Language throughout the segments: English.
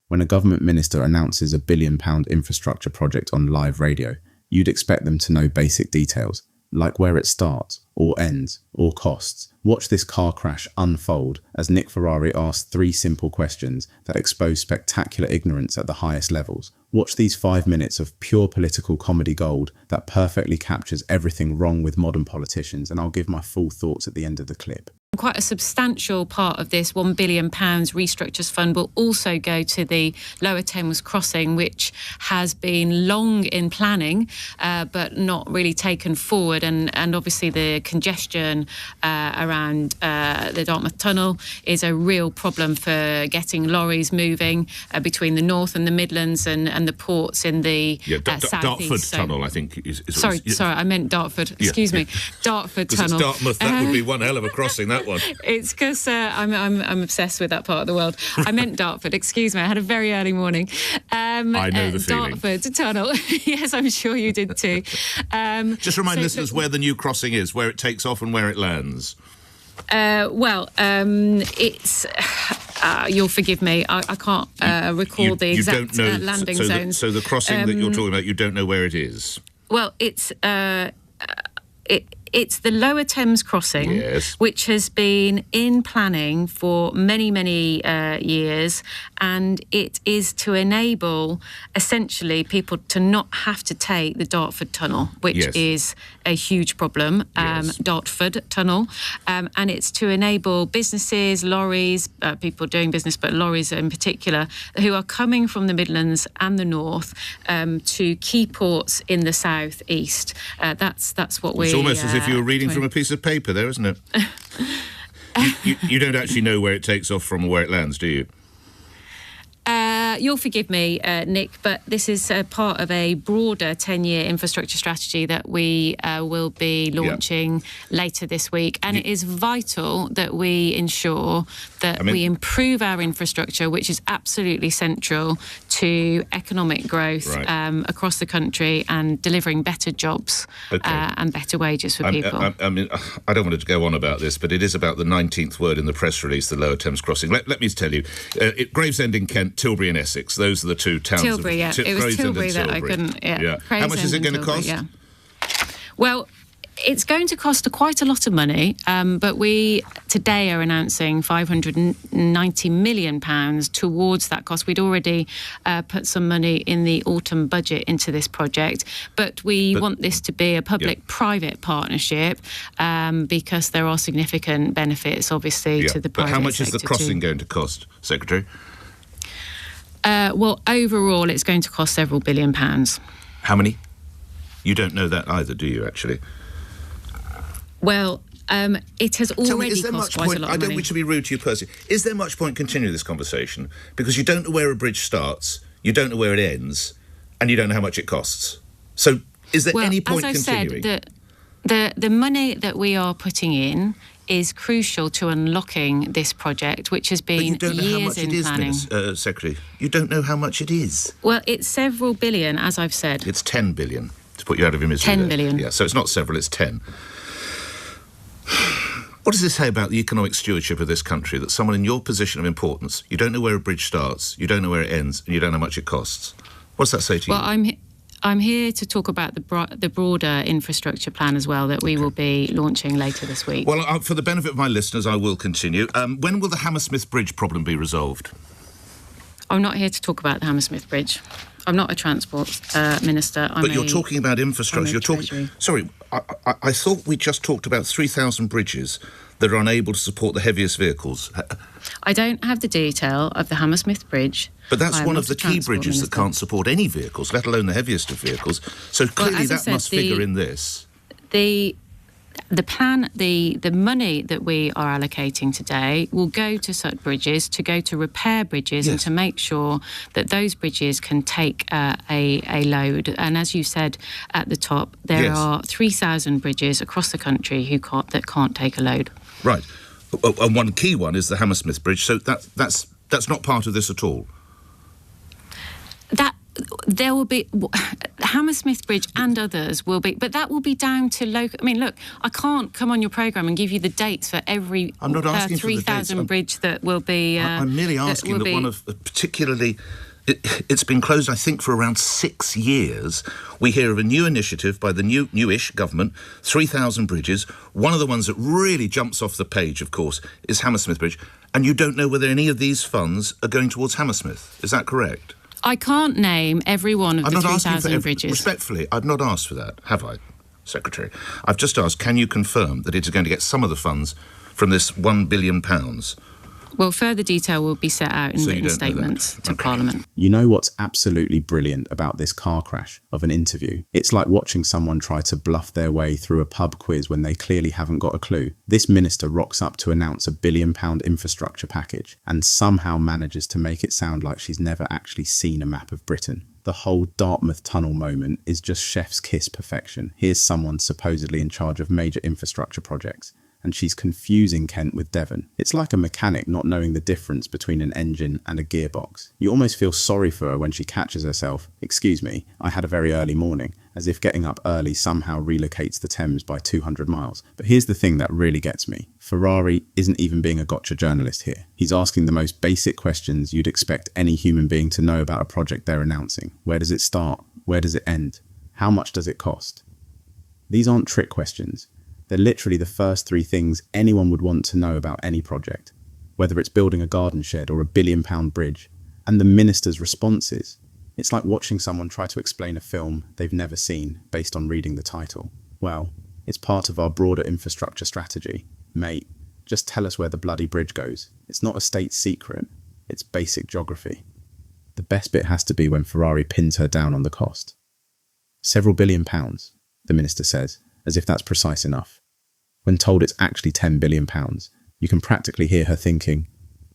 When a government minister announces a £1 billion infrastructure project on live radio, you'd expect them to know basic details, like where it starts, or ends, or costs. Watch this car crash unfold as Nick Ferrari asks 3 simple questions that expose spectacular ignorance at the highest levels. Watch these 5 minutes of pure political comedy gold that perfectly captures everything wrong with modern politicians, and I'll give my full thoughts at the end of the clip. Quite a substantial part of this £1 billion restructures fund will also go to the Lower Thames crossing, which has been long in planning but not really taken forward. And obviously the congestion around the Dartmouth Tunnel is a real problem for getting lorries moving between the North and the Midlands and the ports in the south-east. Dartford Tunnel, I think. Sorry, I meant Dartford. Excuse me. Dartford Tunnel. It's Dartmouth, that would be one hell of a crossing, that one. It's because I'm obsessed with that part of the world. I meant Dartford, excuse me. I had a very early morning. I know the feeling. Dartford Tunnel. Yes, I'm sure you did too. Just remind listeners where the new crossing is, where it takes off and where it lands. It's... you'll forgive me. I can't recall the exact landing zones. So the crossing that you're talking about, you don't know where it is? Well, it's the Lower Thames crossing, yes, which has been in planning for many, many years, and it is to enable, essentially, people to not have to take the Dartford Tunnel, which yes, is a huge problem, yes, Dartford Tunnel, and it's to enable businesses, lorries, people doing business, but lorries in particular, who are coming from the Midlands and the North to key ports in the south-east. That's what we... It's almost as if you were reading from a piece of paper there, isn't it? you don't actually know where it takes off from or where it lands, do you? You'll forgive me, Nick, but this is part of a broader 10-year infrastructure strategy that we will be launching later this week. And it is vital that we ensure that we improve our infrastructure, which is absolutely central to economic growth across the country and delivering better jobs and better wages for people. I don't want to go on about this, but it is about the 19th word in the press release, the Lower Thames crossing. Let me tell you, Gravesend in Kent, Tilbury in Essex, those are the two towns. Tilbury, it was Tilbury that I couldn't... How much is it going to cost? Well, it's going to cost quite a lot of money, but we today are announcing £590 million towards that cost. We'd already put some money in the autumn budget into this project, but we want this to be a public-private partnership because there are significant benefits, obviously, to the private sector. But how much is the crossing going to cost, Secretary? Well, overall, it's going to cost several £1 billion. How many? You don't know that either, do you, actually? Well, it has already cost quite a lot of money. I don't wish to be rude to you personally. Is there much point continuing this conversation? Because you don't know where a bridge starts, you don't know where it ends, and you don't know how much it costs. So is there any point continuing? As I said, the money that we are putting in is crucial to unlocking this project, which has been years in planning. But you don't know how much it is, Secretary. You don't know how much it is. Well, it's several billion, as I've said. It's 10 billion, to put you out of your misery. 10 billion. Yeah, so it's not several, it's 10. What does this say about the economic stewardship of this country, that someone in your position of importance, you don't know where a bridge starts, you don't know where it ends, and you don't know how much it costs? What does that say to you? Well, I'm here to talk about the broader infrastructure plan as well that we will be launching later this week. Well, for the benefit of my listeners, I will continue. When will the Hammersmith Bridge problem be resolved? I'm not here to talk about the Hammersmith Bridge. I'm not a transport minister. But you're talking about infrastructure. You're talking. Sorry, I thought we just talked about 3,000 bridges that are unable to support the heaviest vehicles. I don't have the detail of the Hammersmith Bridge. But that's one of the key bridges that can't support any vehicles, let alone the heaviest of vehicles. So clearly that must figure in this. The plan, the money that we are allocating today will go to such bridges, to go to repair bridges, and to make sure that those bridges can take a load. And as you said at the top, there are 3,000 bridges across the country that can't take a load. Right. And one key one is the Hammersmith Bridge, so that's not part of this at all. there will be Hammersmith Bridge and others will be, but that will be down to local. I mean, look, I can't come on your programme and give you the dates for every 3,000 bridge that will be. I'm merely asking that one of particularly. It's been closed, I think, for around 6 years. We hear of a new initiative by the newish government, 3,000 bridges. One of the ones that really jumps off the page, of course, is Hammersmith Bridge. And you don't know whether any of these funds are going towards Hammersmith. Is that correct? I can't name every one of the 3,000 bridges. Respectfully, I've not asked for that, have I, Secretary? I've just asked, can you confirm that it is going to get some of the funds from this £1 billion? Well, further detail will be set out in written statements to Parliament. You know what's absolutely brilliant about this car crash of an interview? It's like watching someone try to bluff their way through a pub quiz when they clearly haven't got a clue. This minister rocks up to announce £1 billion infrastructure package and somehow manages to make it sound like she's never actually seen a map of Britain. The whole Dartmouth Tunnel moment is just chef's kiss perfection. Here's someone supposedly in charge of major infrastructure projects, and she's confusing Kent with Devon. It's like a mechanic not knowing the difference between an engine and a gearbox. You almost feel sorry for her when she catches herself, "Excuse me, I had a very early morning," as if getting up early somehow relocates the Thames by 200 miles. But here's the thing that really gets me. Ferrari isn't even being a gotcha journalist here. He's asking the most basic questions you'd expect any human being to know about a project they're announcing. Where does it start? Where does it end? How much does it cost? These aren't trick questions. They're literally the first 3 things anyone would want to know about any project, whether it's building a garden shed or £1 billion bridge. And the minister's responses. It's like watching someone try to explain a film they've never seen based on reading the title. Well, it's part of our broader infrastructure strategy. Mate, just tell us where the bloody bridge goes. It's not a state secret. It's basic geography. The best bit has to be when Ferrari pins her down on the cost. Several £1 billion, the minister says, as if that's precise enough. When told it's actually £10 billion, you can practically hear her thinking,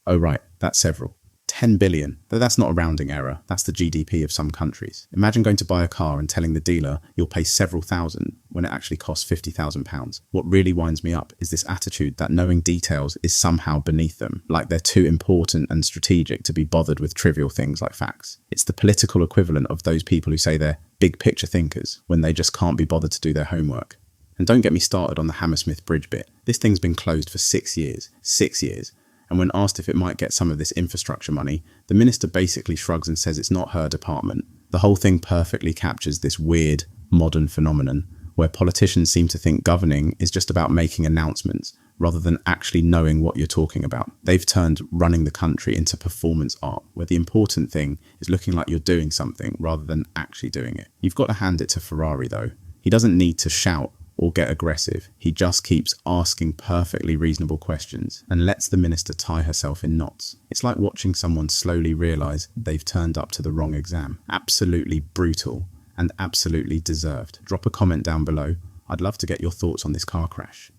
oh right, that's several. 10 billion, though that's not a rounding error, that's the GDP of some countries. Imagine going to buy a car and telling the dealer you'll pay several thousand when it actually costs £50,000. What really winds me up is this attitude that knowing details is somehow beneath them, like they're too important and strategic to be bothered with trivial things like facts. It's the political equivalent of those people who say they're big picture thinkers when they just can't be bothered to do their homework. And don't get me started on the Hammersmith Bridge bit. This thing's been closed for 6 years. 6 years. And when asked if it might get some of this infrastructure money, the minister basically shrugs and says it's not her department. The whole thing perfectly captures this weird, modern phenomenon where politicians seem to think governing is just about making announcements rather than actually knowing what you're talking about. They've turned running the country into performance art, where the important thing is looking like you're doing something rather than actually doing it. You've got to hand it to Ferrari though. He doesn't need to shout or get aggressive. He just keeps asking perfectly reasonable questions and lets the minister tie herself in knots. It's like watching someone slowly realise they've turned up to the wrong exam. Absolutely brutal and absolutely deserved. Drop a comment down below. I'd love to get your thoughts on this car crash.